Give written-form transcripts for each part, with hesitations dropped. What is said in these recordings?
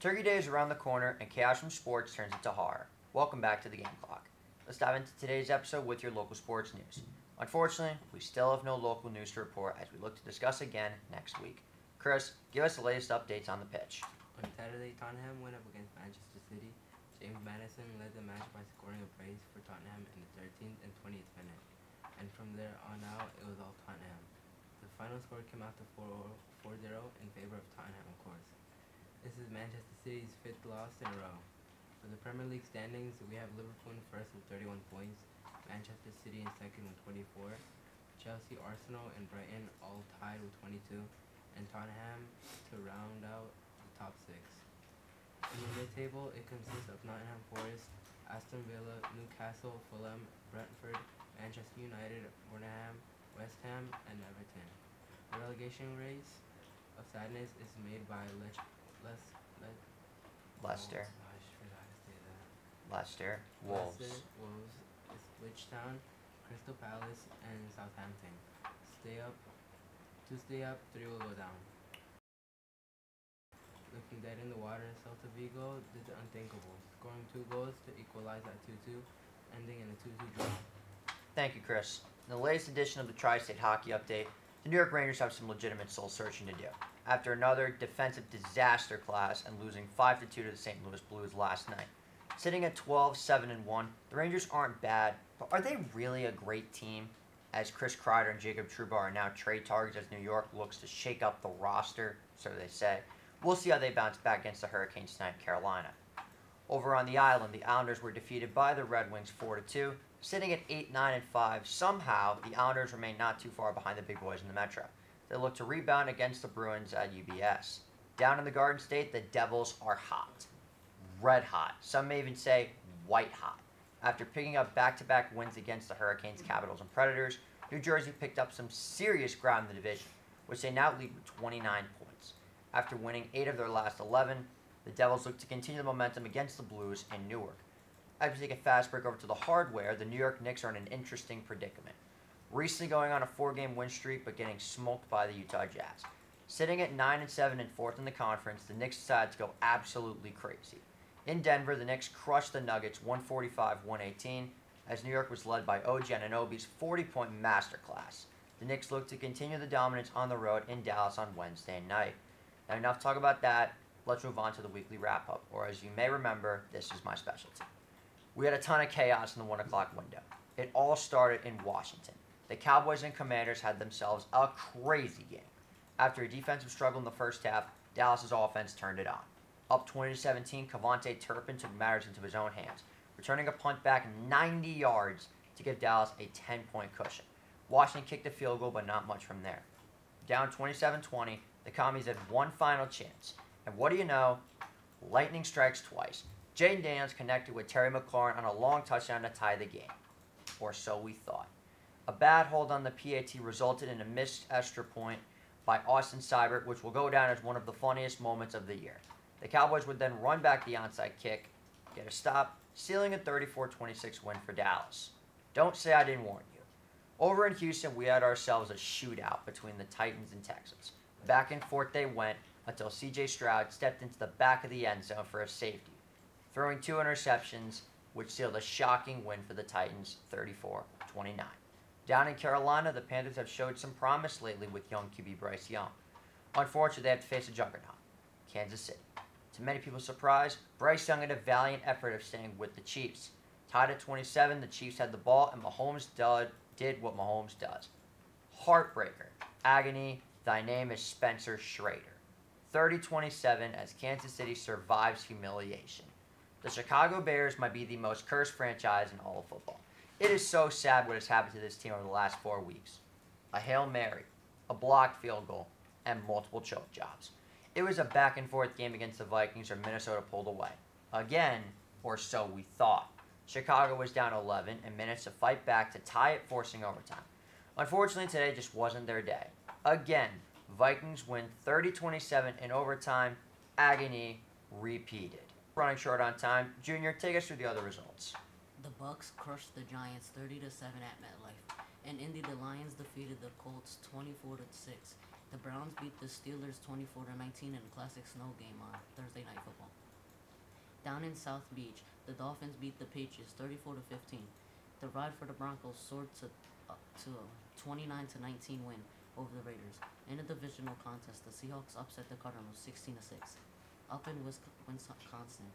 30 days around the corner and chaos from sports turns into horror. Welcome back to the Game Clock. Let's dive into today's episode with your local sports news. Unfortunately, we still have no local news to report as we look to discuss again next week. Chris, give us the latest updates on the pitch. On Saturday, Tottenham went up against Manchester City. James Maddison led the match by scoring a brace for Tottenham in the 13th and 20th minute. And from there on out, it was all Tottenham. The final score came out to 4-0 in favor of Tottenham, of course. This is Manchester City's 5th loss in a row. For the Premier League standings, we have Liverpool in first with 31 points, Manchester City in second with 24, Chelsea, Arsenal, and Brighton all tied with 22, and Tottenham to round out the top 6. In the mid-table, it consists of Nottingham Forest, Aston Villa, Newcastle, Fulham, Brentford, Manchester United, Burnham, West Ham, and Everton. The relegation race of sadness is made by Leicester. Oh, I forgot to say that. Leicester. Wolves. Wolves, Ipswich Town, Crystal Palace, and Southampton. To stay up, 3 will go down. Looking dead in the water, Celta Vigo did the unthinkable, scoring 2 goals to equalize at 2-2, ending in a 2-2 draw. Thank you, Chris. In the latest edition of the Tri-State Hockey Update, the New York Rangers have some legitimate soul-searching to do. After another defensive disaster class and losing 5-2 to the St. Louis Blues last night. Sitting at 12-7-1, the Rangers aren't bad, but are they really a great team? As Chris Kreider and Jacob Trouba are now trade targets as New York looks to shake up the roster, so they say. We'll see how they bounce back against the Hurricanes tonight in Carolina. Over on the island, the Islanders were defeated by the Red Wings 4-2. Sitting at 8-9-5, somehow the Islanders remain not too far behind the big boys in the Metro. They look to rebound against the Bruins at UBS. Down in the Garden State, the Devils are hot. Red hot. Some may even say white hot. After picking up back-to-back wins against the Hurricanes, Capitals, and Predators, New Jersey picked up some serious ground in the division, which they now lead with 29 points. After winning 8 of their last 11, the Devils look to continue the momentum against the Blues in Newark. As we take a fast break over to the hardware, the New York Knicks are in an interesting predicament. Recently going on a 4-game win streak, but getting smoked by the Utah Jazz. Sitting at 9-7 and 4th in the conference, the Knicks decided to go absolutely crazy. In Denver, the Knicks crushed the Nuggets 145-118, as New York was led by OG Anunoby's 40-point masterclass. The Knicks look to continue the dominance on the road in Dallas on Wednesday night. Now, enough talk about that. Let's move on to the weekly wrap-up, or as you may remember, this is my specialty. We had a ton of chaos in the 1 o'clock window. It all started in Washington. The Cowboys and Commanders had themselves a crazy game. After a defensive struggle in the first half, Dallas' offense turned it on. Up 20-17, Cavante Turpin took matters into his own hands, returning a punt back 90 yards to give Dallas a 10-point cushion. Washington kicked a field goal, but not much from there. Down 27-20, the Commies had one final chance. And what do you know? Lightning strikes twice. Jaden Daniels connected with Terry McLaurin on a long touchdown to tie the game. Or so we thought. A bad hold on the PAT resulted in a missed extra point by Austin Seibert, which will go down as one of the funniest moments of the year. The Cowboys would then run back the onside kick, get a stop, sealing a 34-26 win for Dallas. Don't say I didn't warn you. Over in Houston, we had ourselves a shootout between the Titans and Texans. Back and forth they went until C.J. Stroud stepped into the back of the end zone for a safety, throwing 2 interceptions, which sealed a shocking win for the Titans, 34-29. Down in Carolina, the Panthers have showed some promise lately with young QB Bryce Young. Unfortunately, they have to face a juggernaut, Kansas City. To many people's surprise, Bryce Young had a valiant effort of staying with the Chiefs. Tied at 27, the Chiefs had the ball, and Mahomes did what Mahomes does. Heartbreaker. Agony. Thy name is Spencer Schrader. 30-27 as Kansas City survives humiliation. The Chicago Bears might be the most cursed franchise in all of football. It is so sad what has happened to this team over the last 4 weeks. A Hail Mary, a blocked field goal, and multiple choke jobs. It was a back-and-forth game against the Vikings, or Minnesota pulled away. Again, or so we thought. Chicago was down 11 and managed to fight back to tie it, forcing overtime. Unfortunately, today just wasn't their day. Again, Vikings win 30-27 in overtime. Agony repeated. Running short on time, Junior, take us through the other results. The Bucks crushed the Giants 30-7 at MetLife. And Indy, the Lions defeated the Colts 24-6. The Browns beat the Steelers 24-19 in a classic snow game on Thursday Night Football. Down in South Beach, the Dolphins beat the Patriots 34-15. The ride for the Broncos soared to 29-19 win over the Raiders. In a divisional contest, the Seahawks upset the Cardinals 16-6. Up in Wisconsin,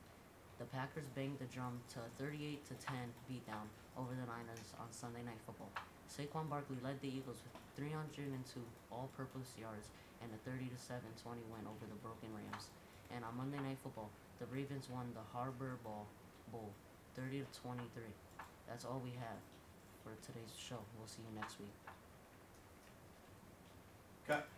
the Packers banged the drum to a 38-10 beatdown over the Niners on Sunday Night Football. Saquon Barkley led the Eagles with 302 all-purpose yards and a 30-7-20 win over the broken Rams. And on Monday Night Football, the Ravens won the Harbor Bowl 30-23. That's all we have for today's show. We'll see you next week. Cut.